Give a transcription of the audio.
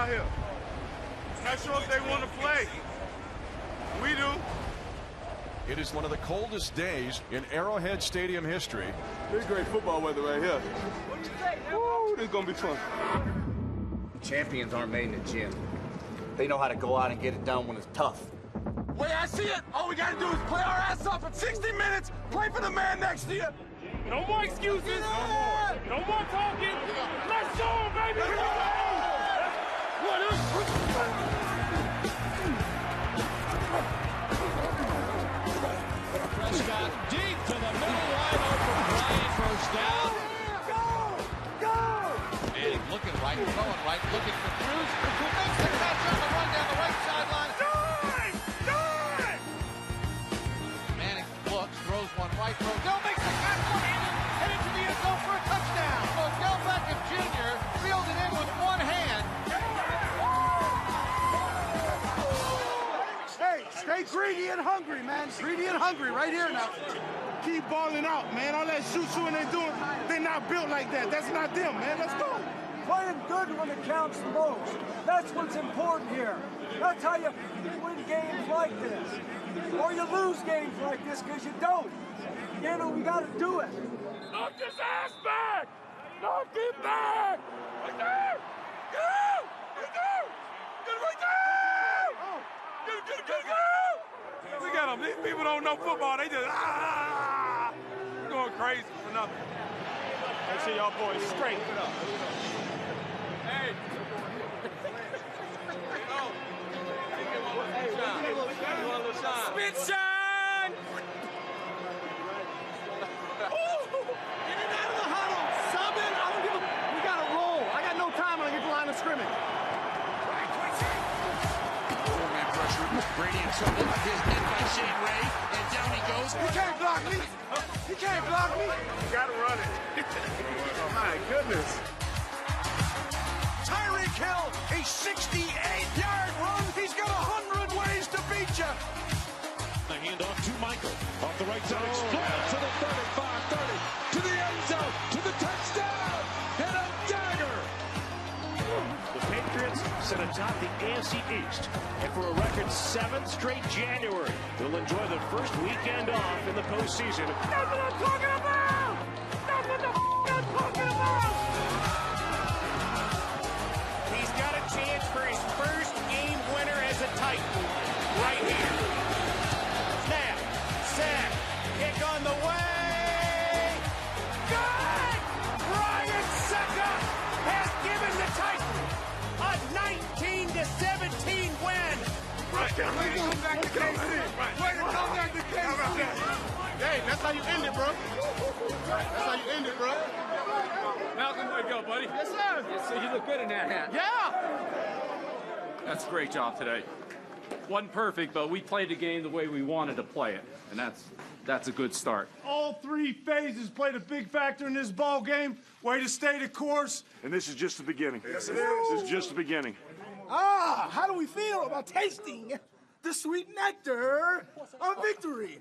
out here. Not sure if they want to play. We do. It is one of the coldest days in Arrowhead Stadium history. This is great football weather right here. What do you say? Woo, this is going to be fun. Champions aren't made in the gym. They know how to go out and get it done when it's tough. Way I see it, all we got to do is play our ass off for 60 minutes, play for the man next to you. No more excuses. No more talking. Let's go, baby. Here we go. Prescott deep to the middle, wide open. Bryant first down. Go! Manning looking right, throwing right, looking for Cruz, who makes the catch on the run down the right sideline. Manning looks, throws one right, Odell makes the catch, headed to the end zone for a touchdown. Odell Beckham Jr. fielded in with one hand. Hey, stay greedy and hungry, man. Greedy and hungry right here now. Keep balling out, man. All that shoot-shooting they doing, they're not built like that. That's not them, man. Let's go. Playing good when it counts the most. That's what's important here. That's how you win games like this. Or you lose games like this because you don't. You know, we got to do it. Knock his ass back. Knock him back. Right there. Get out. Right there. Get right there. Get out. We got them. These people don't know football. They just, going crazy for nothing. Let's see y'all boys straight. Hey. Spit shine! In and out of the huddle. Sub in. I don't give a... We got to roll. I got no time when I get to the line of scrimmage. Four-man pressure. Brady in trouble. His hit by Shane Ray, and down he goes. You can't block me. You can't block me. You got to run it. My goodness. Tyreek Hill, a 68-yard run. He's got 100 ways to beat you. The handoff to Michael. Off the right side, explodes to the 35, 30, to the end zone, to the touchdown, and a dagger. The Patriots sit atop the AFC East, and for a record 7th straight January, they'll enjoy the first weekend off in the postseason. That's what I'm talking about! That's what the I'm talking about! He's got a chance for his first game winner as a Titan right here. Snap, sack, kick on the way. Good! Ryan Sucka has given the Titans a 19-17 win. Way to come back to KC. Way to come back to KC. Hey, that's how you end it, bro. That's how you end it, bro. Malcolm, way to go, buddy. Yes, sir. Yes, sir. You look good in that hat. Yeah. That's a great job today. Wasn't perfect, but we played the game the way we wanted to play it, and that's a good start. All three phases played a big factor in this ball game. Way to stay the course. And this is just the beginning. Yes, it is. This is just the beginning. How do we feel about tasting the sweet nectar of victory?